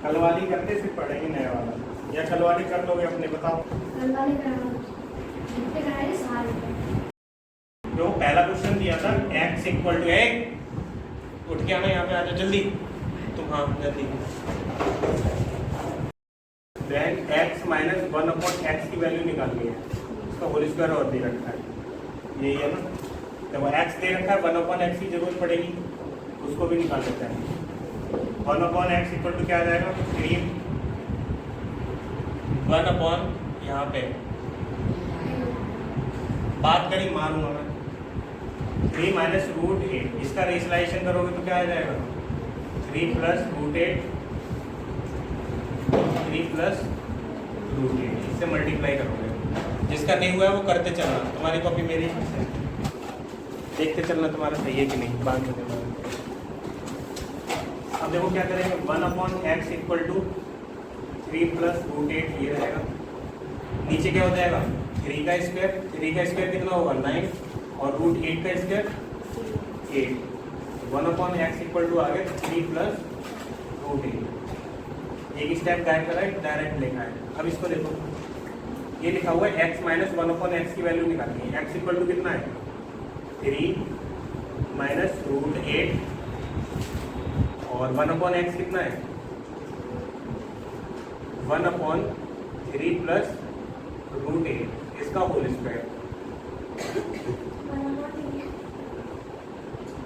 कल वाली करते फिर पढ़ेंगे नया वाला, या कल वाली कर लोगे अपने, बताओ। जो पहला क्वेश्चन दिया था x इक्वल टू एक, उठ के आना यहाँ पे, आ जाओ जल्दी तुम, हाँ जल्दी। देन x माइनस 1/x की वैल्यू निकालनी है, इसका होल स्क्वायर और दे रखा है, यही है ना। तो वो x दे रखा है, 1/x की जरूरत पड़ेगी, उसको भी निकाल सकते हैं। 1/x इक्वल टू क्या आ जाएगा, 3 1 यहाँ पे बात करी मारूंगा मैं, 3 माइनस रूट 8, इसका रेशनलाइजेशन करोगे तो क्या आ जाएगा, 3 प्लस रूट 8, 3 प्लस रूट 8, इससे मल्टीप्लाई करोगे। जिसका नहीं हुआ है वो करते चलना, तुम्हारी कॉपी मेरी देखते चलना तुम्हारा सही है कि नहीं, बाद में देना। अब देखो क्या करेंगे, 1/x equal to 3 plus root 8 ये रहेगा, नीचे क्या हो जाएगा 3 का स्क्वायर, 3 का स्क्वायर कितना होगा 9, और रूट 8 का स्क्वायर 8, 1/x इक्वल टू आ गया 3 प्लस रूट 8। एक स्टेप गाइड करा है, डायरेक्ट लिखा है। अब इसको देखो, ये लिखा हुआ है x माइनस 1/x की वैल्यू निकालनी है। x इक्वल टू कितना है 3 माइनस रूट 8, और 1/x कितना है 1/3 प्लस रूट 8, इसका होल स्क्वायर,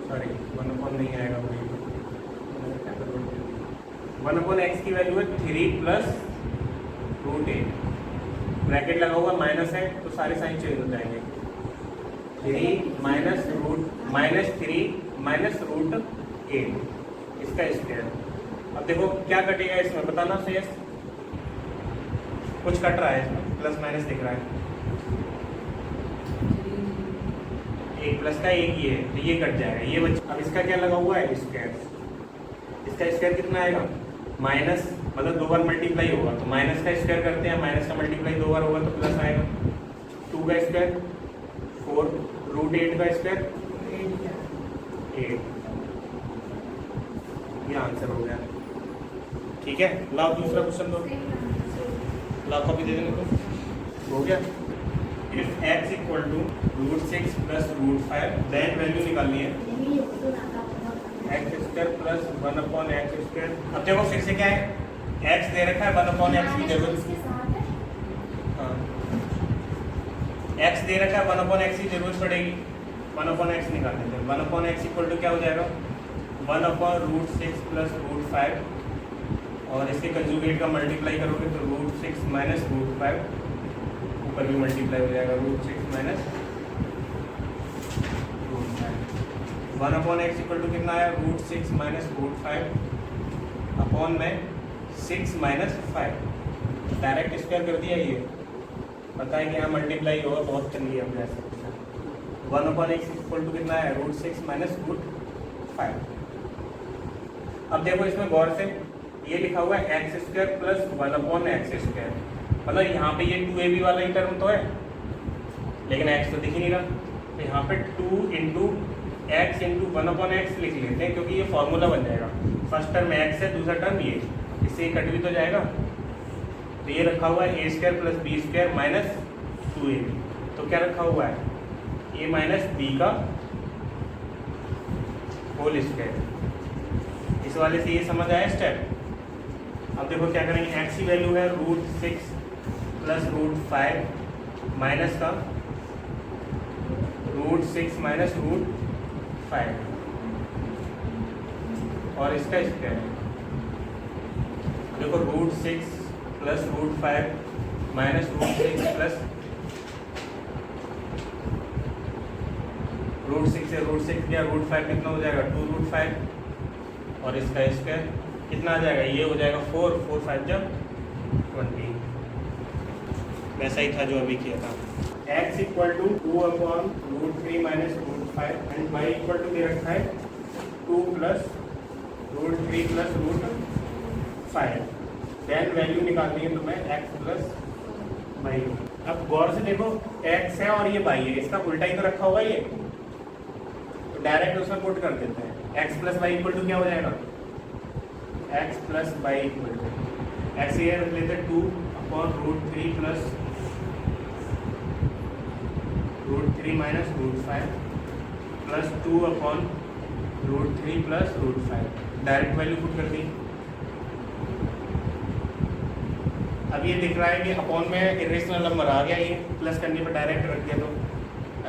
सॉरी 1 नहीं आएगा, 1/x की वैल्यू है 3 प्लस रूट 8, ब्रैकेट लगा हुआ माइनस है तो सारे साइन चेंज हो जाएंगे, 3 माइनस 3 माइनस रूट 8, इसका स्क्वायर। अब देखो क्या कटेगा इसमें, बताना शेष, कुछ कट रहा है इसमें, प्लस माइनस दिख रहा है, एक प्लस का एक ही है तो ये कट जाएगा, ये बच्चा। अब इसका क्या लगा हुआ है स्क्वायर, इसका स्क्वायर कितना आएगा माइनस, मतलब 2 बार मल्टीप्लाई होगा तो माइनस का स्क्वायर करते हैं, माइनस का मल्टीप्लाई 2 बार होगा तो प्लस आएगा, 2 का स्क्वायर 4, रूट 8 का स्क्वायर 8, ये आंसर हो गया। ठीक है, लाओ दूसरा क्वेश्चन दो, लाओ कॉपी दे देने को, हो गया। If x equal to root 6 plus root 5, then value निकालनी है x square plus 1/x square. अब देखो फिर से क्या है, x दे रखा है, 1/x की जरूरत, हाँ x दे रखा है, 1/x की जरूरत पड़ेगी, 1/x निकालने हैं। 1/x इक्वल टू क्या हो जाएगा 1/√6 प्लस रूट 5, और इसके कंजुगेट का मल्टीप्लाई करोगे तो रूट 6 माइनस रूट 5, ऊपर भी मल्टीप्लाई हो जाएगा, root 6 minus root 5। 1/x equal to कितना आया, रूट 6 माइनस रूट 5 अपॉन में 6 माइनस 5, डायरेक्ट स्क्वायर कर दिया, ये पता है कि यहाँ मल्टीप्लाई होगा, बहुत कर लिया हमने ऐसा। 1/x इक्वल टू कितना है, रूट 6 माइनस रूट 5। अब देखो इसमें गौर से, ये लिखा हुआ है x square plus 1/x square, मतलब यहाँ पे ये 2ab वाला ही टर्म तो है, लेकिन x तो दिख ही नहीं रहा, तो यहाँ पे 2 इंटू एक्स इंटू 1/x लिख लेते हैं, क्योंकि ये फॉर्मूला बन जाएगा, फर्स्ट टर्म x है, दूसरा टर्म ये, इससे ये कट भी तो जाएगा। तो ये रखा हुआ है a square plus b square minus 2ab, तो क्या रखा हुआ है a माइनस b का होल स्क्वायर। इस वाले से ये समझ आया स्टेप। अब देखो क्या करेंगे, x की वैल्यू है रूट 6 प्लस रूट 5 माइनस का रूट 6 माइनस रूट 5, और इसका स्क्वायर देखो root 6 plus root 5 minus root 6 plus root 6 से रूट 6 या रूट 5 कितना हो जाएगा 2 रूट 5, और इसका स्क्वायर कितना आ जाएगा, ये हो जाएगा 4, 4 5 जब 20, वैसा ही था जो अभी किया था। x equal to 2/√3 minus root 5 and y equal to दे रखा है 2 plus √3 plus root 5, then value निकालनी है तुम्हें x प्लस y। अब गौर से देखो x है और ये y है, इसका उल्टा ही तो रखा हुआ ये, तो डायरेक्ट उसमें पुट कर देते हैं। x plus Y equal to क्या हो जाएगा X plus Y equal to X ये रख लेते 2 upon √3 plus √3 minus √5 plus 2 upon √3 plus √5 direct value put कर दी। अब ये दिख रहा है कि अपॉन में इरेशनल नंबर आ गया, ये प्लस करने पर डायरेक्ट रख दिया, तो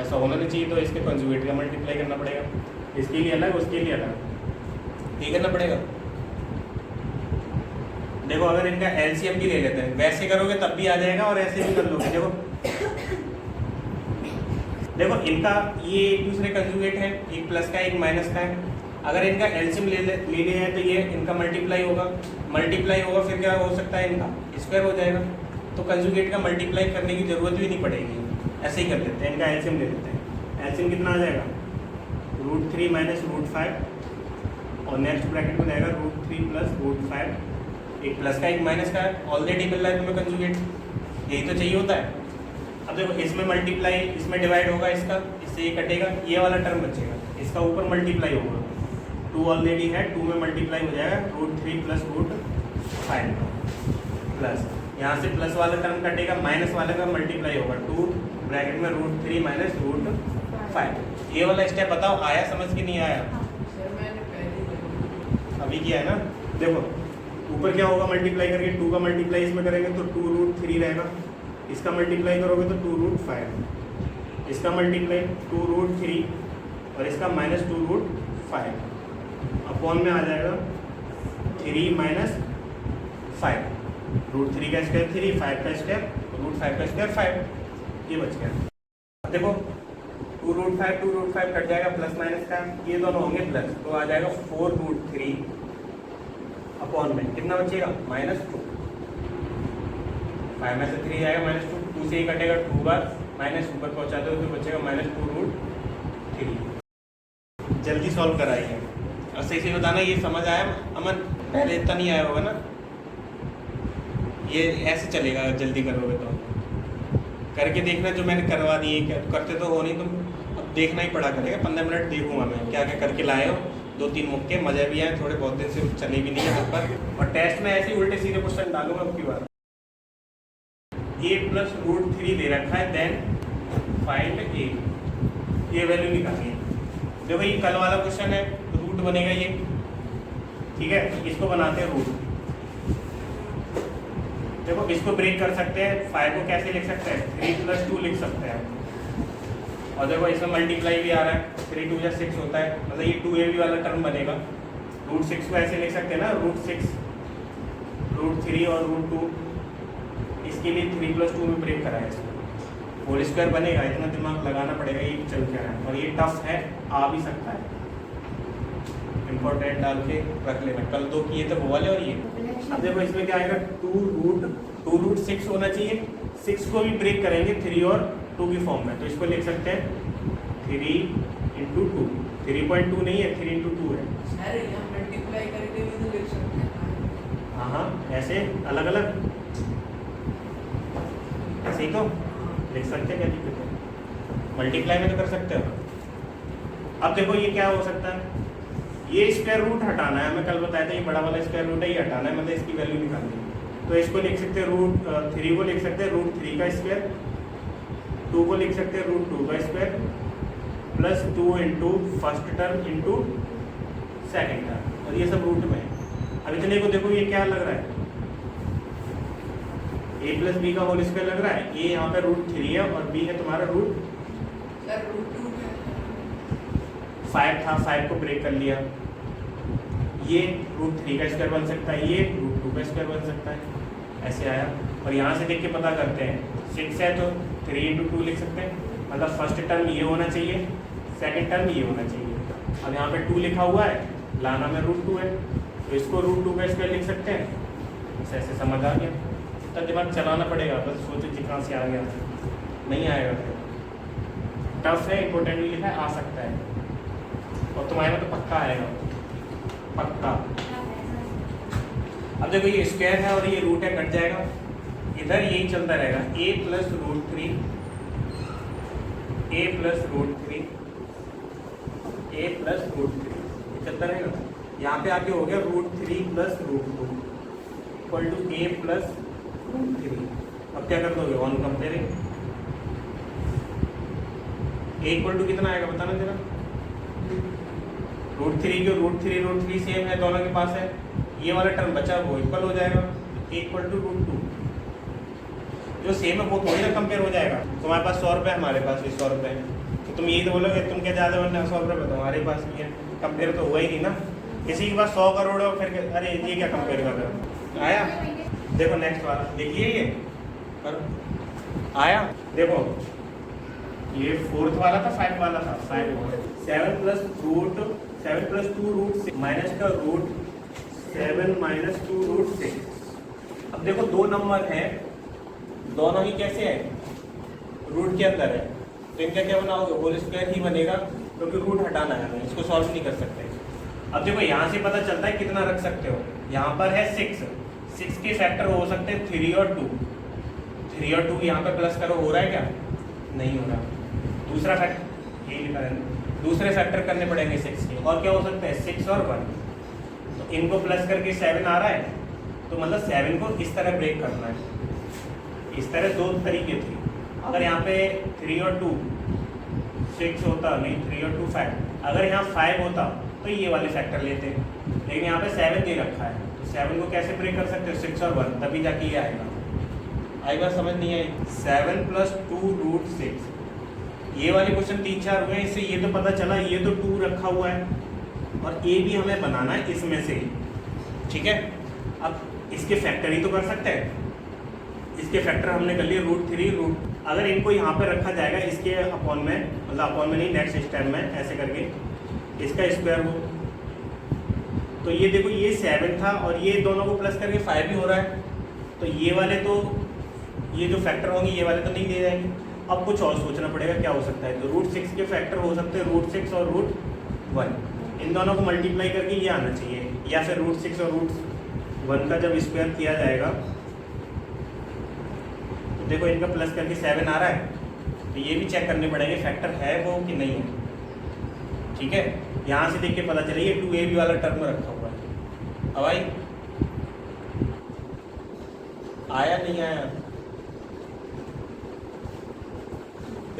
ऐसा होना नहीं चाहिए। तो इसके कंजुगेट का मल्टीप्लाई करना पड़ेगा, इसके लिए अलग उसके लिए अलग, ये करना पड़ेगा। देखो अगर इनका एलसीएम भी ले लेते हैं, वैसे करोगे तब भी आ जाएगा और ऐसे भी कर लोगे। देखो इनका ये एक दूसरे कंजुगेट है, एक प्लस का एक माइनस का है। अगर इनका एलसीएम ले लिया है तो ये इनका मल्टीप्लाई होगा फिर क्या हो सकता है, इनका स्क्वायर हो जाएगा। तो कंजुगेट का मल्टीप्लाई करने की जरूरत भी नहीं पड़ेगी, ऐसे ही कर लेते हैं। इनका एलसीएम ले लेते हैं। एलसीएम कितना आ जाएगा, √3 माइनस √5 और नेक्स्ट ब्रैकेट में जाएगा √3 प्लस √5। एक प्लस का एक माइनस का ऑलरेडी मिल रहा है तुम्हें कंजुगेट, यही तो चाहिए होता है। अब देखो इसमें मल्टीप्लाई, इसमें डिवाइड होगा, इसका इससे ये कटेगा, ये वाला टर्म बचेगा, इसका ऊपर मल्टीप्लाई होगा, 2 ऑलरेडी है, 2 में मल्टीप्लाई हो जाएगा √3 प्लस √5 प्लस यहाँ से प्लस वाला टर्म कटेगा, माइनस वाले का मल्टीप्लाई होगा 2 ब्रैकेट में √3 माइनस √5। ये वाला स्टेप बताओ आया समझ के नहीं आया? अभी किया है ना। देखो ऊपर क्या होगा, मल्टीप्लाई करके 2 का मल्टीप्लाई इसमें करेंगे तो 2√3 रहेगा, इसका मल्टीप्लाई करोगे तो 2√5, इसका मल्टीप्लाई 2√3 और इसका माइनस 2√5 अपॉन में आ जाएगा 3 माइनस 5, √3 का स्क्वायर 3, 5 का स्क्वायर, √5 का स्क्वायर 5, ये बच गया। अब देखो 2√5 कट जाएगा, प्लस माइनस का ये दोनों होंगे प्लस, तो आ जाएगा 4√3 अपॉन में कितना बचेगा, -2, 5 में से 3 आएगा -2 से ही कटेगा 2 बार, माइनस ऊपर पहुँचा दो तो बचेगा -2√3। जल्दी सॉल्व कराइए और सही से बताना, ये समझ आया अमन? पहले इतना नहीं आया होगा ना, ये ऐसे चलेगा जल्दी करोगे तो। करके देखना जो मैंने करवा दी है, क्या करते तो हो नहीं तुम, अब देखना ही पड़ा करेगा। 15 मिनट देखूंगा मैं क्या क्या करके लाए हो, 2-3 मुक्के मज़े भी आए, थोड़े बहुत दिन से चले भी नहीं है हाथ पर। और टेस्ट में ऐसे उल्टे सीधे क्वेश्चन डालूंगा अब की बार। a प्लस √3 दे रखा है, देन फाइंड a, ये वैल्यू निकालनी है। देखो ये कल वाला क्वेश्चन है, रूट बनेगा ये, ठीक है, इसको बनाते हैं रूट। देखो इसको ब्रेक कर सकते हैं, 5 को कैसे लिख सकते हैं, 3 + 2 लिख सकते हैं। और देखो इसमें मल्टीप्लाई भी आ रहा है, 3 × 2 = 6 होता है, मतलब ये 2ab वाला टर्म बनेगा। √6 को ऐसे लिख सकते हैं ना, √6, √3 और √2, इसके लिए 3 + 2 में ब्रेक कराया इसको, होल स्क्वायर बनेगा। इतना दिमाग लगाना पड़ेगा, ये चल क्या रहा है। और ये टफ है, आ भी सकता है, इम्पोर्टेंट डाल के रख लेना। कल 2 किए थे वो वाले और ये। अब देखो इसमें क्या आएगा, 2√6 होना चाहिए, 6 को भी ब्रेक करेंगे 3 और 2 की फॉर्म में, तो इसको लिख सकते हैं 3 × 2, 3.2 नहीं है, 3 × 2 है। मल्टीप्लाई करके भी तो लिख सकते हैं। हाँ, ऐसे अलग अलग ऐसे ही तो लिख सकते हैं, क्या दिक्कत है, मल्टीप्लाई में तो कर सकते हो। अब देखो ये क्या हो सकता है, ये स्क्वायर रूट हटाना है, मैं कल बताया था, ये बड़ा वाला स्क्वायर रूट है, ये हटाना है, मतलब इसकी वैल्यू निकालनी है। तो इसको लिख सकते हैं √3 को लिख सकते हैं √3 का स्क्वायर, 2 को लिख सकते हैं √2 का square, plus 2 × first term into second term, और ये सब रूट में है। अब इतने को देखो ये क्या लग रहा है, a + b का होल स्क्वायर लग रहा है, ये यहाँ पे √3 है और b है तुम्हारा √5 था, 5 को ब्रेक कर लिया, ये √3 का स्क्वायर बन सकता है, ये √2 का स्क्वायर बन सकता है, ऐसे आया। और यहाँ से देख के पता करते हैं, 6 है तो 3 × 2 लिख सकते हैं, मतलब फर्स्ट टर्म ये होना चाहिए, सेकंड टर्म ये होना चाहिए। अब यहाँ पे 2 लिखा हुआ है, लाना में √2 है, तो इसको √2 का स्क्वायर लिख सकते हैं। ऐसे समझ आ गया, तो दिमाग चलाना पड़ेगा, बस सोचो कि कहाँ से आ गया, नहीं आएगा फिर। टफ है, इंपॉर्टेंटली लिखा है, आ सकता है, और तुम्हारे में तो पक्का आएगा, पक्का। अब देखो ये स्क्वायर है और ये रूट है, कट जाएगा, इधर यही चलता रहेगा, a + √3, a + √3, a + √3 चलता रहेगा। यहाँ पे आके हो गया √3 plus √2 equal to a plus √3। अब क्या कर दोगे, on comparing a equal to कितना आएगा बताना जरा। √3 के √3 सेम है, दोनों के पास है। ये वाला टर्म बचा वो इक्वल हो जाएगा a इक्वल टू √2। जो सेम है वो थोड़ी ना कंपेयर हो जाएगा। तुम्हारे पास 100 रुपये, हमारे पास भी 100 रुपये है, तो तुम यही तो बोलोगे तुम क्या ज़्यादा बनना 100 रुपये तो हमारे पास भी है। कंपेयर तो हुआ ही नहीं ना। किसी के पास 100 करोड़ हो फिर अरे ये क्या कंपेयर कर रहे हो। आया देखो नेक्स्ट वाला देखिए, ये करो आया देखो, ये 4th वाला था 5 वाला था 5 7 प्लस 2 √6 माइनस का √7 माइनस 2 √6। अब देखो दो नंबर है, दोनों ही कैसे है, रूट के अंदर है, तो इनका क्या बनाओगे, होल स्क्वायर ही बनेगा क्योंकि रूट हटाना है, इसको सॉल्व नहीं कर सकते। अब देखो यहाँ से पता चलता है कितना रख सकते हो। यहाँ पर है 6 के फैक्टर हो सकते हैं 3 और 2। 3 और 2 यहाँ पर प्लस करो, हो रहा है क्या, नहीं हो रहा। दूसरा फैक्टर ये लिखा है, दूसरे फैक्टर करने पड़ेंगे 6 के, और क्या हो सकता है 6 और 1। तो इनको प्लस करके 7 आ रहा है, तो मतलब 7 को इस तरह ब्रेक करना है। इस तरह दो तरीके थे। अगर यहाँ पे 3 और 2 6 होता, नहीं 3 और 2 5, अगर यहाँ 5 होता तो ये वाले फैक्टर लेते, लेकिन यहाँ पे 7 दे रखा है, तो 7 को कैसे ब्रेक कर सकते हो, 6 और 1, तभी जाके ये आएगा। आई बात समझ नहीं आई। 7 प्लस 2 √6, ये वाले क्वेश्चन 3-4 हुए, इससे ये तो पता चला ये तो 2 रखा हुआ है और ए भी हमें बनाना है इसमें से, ठीक है। अब इसके फैक्टर ही तो कर सकते हैं, इसके फैक्टर हमने कर लिए √3 अगर इनको यहाँ पे रखा जाएगा इसके अपॉन में, मतलब अपॉन में नहीं नेक्स्ट स्टेप में ऐसे करके इसका स्क्वायर हो, तो ये देखो ये 7 था और ये दोनों को प्लस करके 5 भी हो रहा है, तो ये वाले तो ये जो फैक्टर होंगे ये वाले तो नहीं दे जाएंगे। अब कुछ और सोचना पड़ेगा क्या हो सकता है, तो √6 के फैक्टर हो सकते हैं √6 और √1, इन दोनों को मल्टीप्लाई करके ये आना चाहिए, या फिर √6 और √1 का जब स्क्वायर किया जाएगा तो देखो इनका प्लस करके 7 आ रहा है, तो ये भी चेक करने पड़ेंगे फैक्टर है वो कि नहीं है, ठीक है। यहाँ से देख के पता चले ये 2ab वाला टर्म रखा हुआ है। अब आया नहीं आया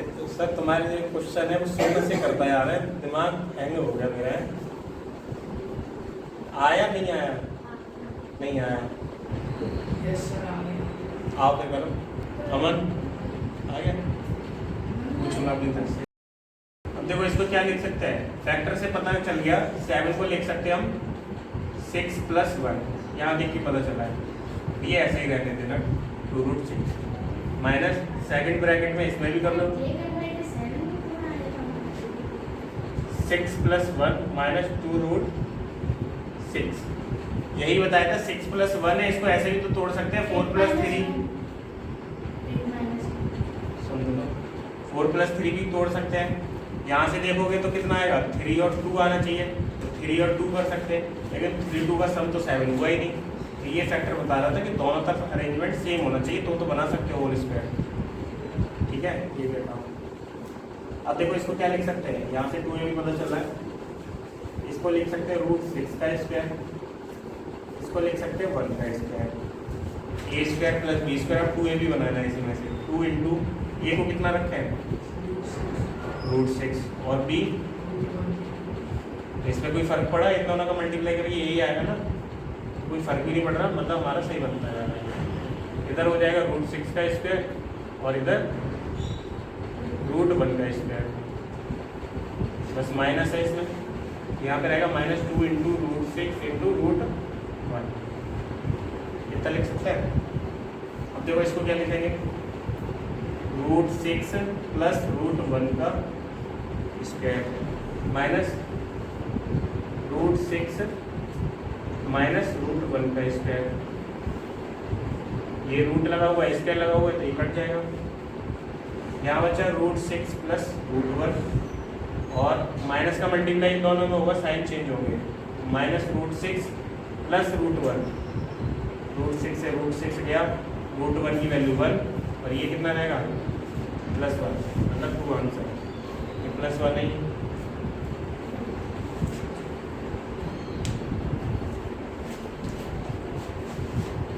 तो सर तुम्हारे जो क्वेश्चन है वो शुरू से करता जा रहा है, दिमाग हैंग हो गया मेरा। आया नहीं आया, नहीं आया, यस सर आ गया। आओ फिर करो। अमन आ गया, पूछूंगा अपनी तरफ से। अब देखो इसको क्या लिख सकते हैं, फैक्टर से पता चल गया 7 को लिख सकते हैं हम 6 + 1, यहाँ देख के पता चला है, ये ऐसे ही रहने देना 2 √6 माइनस सेकंड ब्रैकेट में इसमें भी कर लो 6 + 1 माइनस 2 √6। यही बताया था 6 + 1 है, इसको ऐसे भी तो तोड़ सकते हैं 4 + 3, समझो 4 + 3 भी तोड़ सकते हैं। यहाँ से देखोगे तो कितना आएगा 3 और 2 आना चाहिए, तो 3 और 2 कर सकते हैं, लेकिन 3 2 का सम तो 7 हुआ ही नहीं। तो ये फैक्टर बता रहा था कि दोनों तरफ अरेंजमेंट सेम होना चाहिए, तो बना सकते हो होल स्क्वायर, ठीक है। ये देखा, अब देखो इसको क्या लिख सकते हैं, यहाँ से 2a भी पता चल रहा है, इसको लिख सकते हैं √6 का स्क्वायर, इसको लिख सकते हैं 1 का स्क्वायर, a² + b²। अब 2a भी बनाना है इसी में से, 2 × a को कितना रखे हैं √6 और b, इसमें कोई फर्क पड़ा, इन दोनों का मल्टीप्लाई करके यही आएगा ना, कोई फर्क भी नहीं पड़ रहा, मतलब हमारा सही बनता है। इधर हो जाएगा √6 का स्क्वायर और इधर √1 का स्क्वायर, बस माइनस है इसमें, यहाँ पे रहेगा -2 × √6 × √1, इतना लिख सकते हैं। अब देखो इसको क्या लिखेंगे, √6 + √1 का स्क्वायर माइनस √6 माइनस √1 का स्क्वायर, ये रूट लगा हुआ है स्क्वायर लगा हुआ है तो ये कट जाएगा। यहाँ बचा √6 + √1 और माइनस का मल्टीप्लाई इन दोनों में होगा, साइन चेंज होंगे, -√6 + √1, √6 से √6 गया, √1 की वैल्यू 1 और ये कितना रहेगा +1, मतलब 2 आंसर, ये +1 है।